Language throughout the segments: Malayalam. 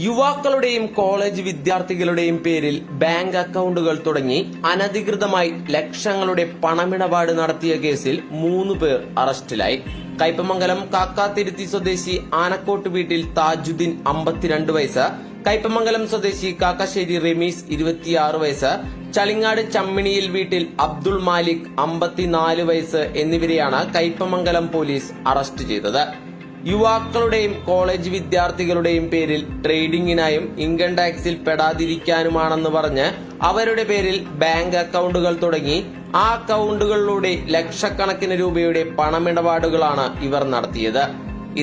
യുവാക്കളുടെയും കോളേജ് വിദ്യാർത്ഥികളുടെയും പേരിൽ ബാങ്ക് അക്കൗണ്ടുകൾ തുടങ്ങി അനധികൃതമായി ലക്ഷങ്ങളുടെ പണമിടപാട് നടത്തിയ കേസിൽ 3 പേർ അറസ്റ്റിലായി. കയ്പമംഗലം കാക്കാത്തിരുത്തി സ്വദേശി ആനക്കോട്ട് വീട്ടിൽ താജുദ്ദീൻ 52 വയസ്സ്, കയ്പമംഗലം സ്വദേശി കാക്കശ്ശേരി റമീസ് 26 വയസ്സ്, ചളിങ്ങാട് ചമ്മിണിയിൽ വീട്ടിൽ അബ്ദുൾ മാലിക് 54 വയസ്സ് എന്നിവരെയാണ് കയ്പമംഗലം പോലീസ് അറസ്റ്റ് ചെയ്തത്. യുവാക്കളുടെയും കോളേജ് വിദ്യാർത്ഥികളുടെയും പേരിൽ ട്രേഡിംഗിനായും ഇൻകം ടാക്സിൽ പെടാതിരിക്കാനുമാണെന്ന് പറഞ്ഞ് അവരുടെ പേരിൽ ബാങ്ക് അക്കൗണ്ടുകൾ തുടങ്ങി ആ അക്കൗണ്ടുകളിലൂടെ ലക്ഷക്കണക്കിന് രൂപയുടെ പണമിടപാടുകളാണ് ഇവർ നടത്തിയത്.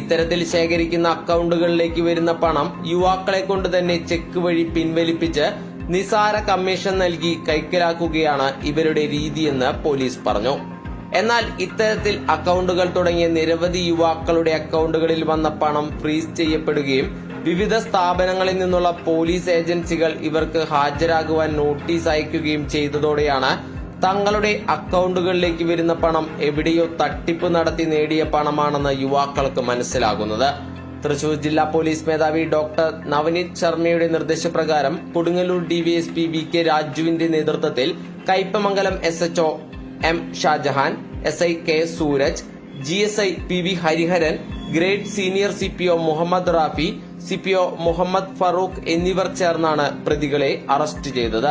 ഇത്തരത്തിൽ ശേഖരിക്കുന്ന അക്കൗണ്ടുകളിലേക്ക് വരുന്ന പണം യുവാക്കളെ കൊണ്ട് തന്നെ ചെക്ക് വഴി പിൻവലിപ്പിച്ച് നിസാര കമ്മീഷൻ നൽകി കൈക്കലാക്കുകയാണ് ഇവരുടെ രീതിയെന്ന് പോലീസ് പറഞ്ഞു. എന്നാൽ ഇത്തരത്തിൽ അക്കൗണ്ടുകൾ തുടങ്ങിയ നിരവധി യുവാക്കളുടെ അക്കൗണ്ടുകളിൽ വന്ന പണം ഫ്രീസ് ചെയ്യപ്പെടുകയും വിവിധ സ്ഥാപനങ്ങളിൽ നിന്നുള്ള പോലീസ് ഏജൻസികൾ ഇവർക്ക് ഹാജരാകുവാൻ നോട്ടീസ് അയക്കുകയും ചെയ്തതോടെയാണ് തങ്ങളുടെ അക്കൗണ്ടുകളിലേക്ക് വരുന്ന പണം എവിടെയോ തട്ടിപ്പ് നടത്തി നേടിയ പണമാണെന്ന് യുവാക്കൾക്ക് മനസ്സിലാകുന്നത്. തൃശൂർ ജില്ലാ പോലീസ് മേധാവി ഡോക്ടർ നവനീത് ശർമ്മയുടെ നിർദ്ദേശപ്രകാരം കൊടുങ്ങല്ലൂർ ഡിവൈഎസ്പി വി കെ രാജുവിന്റെ നേതൃത്വത്തിൽ Kaipamangalam SHO M Shajahan, SI K Sooraj, GSI PV Hariharan, grade senior CPO Muhammad Rafi, CPO Muhammad Farooq എന്നിവർ ചേർന്നാണ് പ്രതികളെ അറസ്റ്റ് ചെയ്തത്.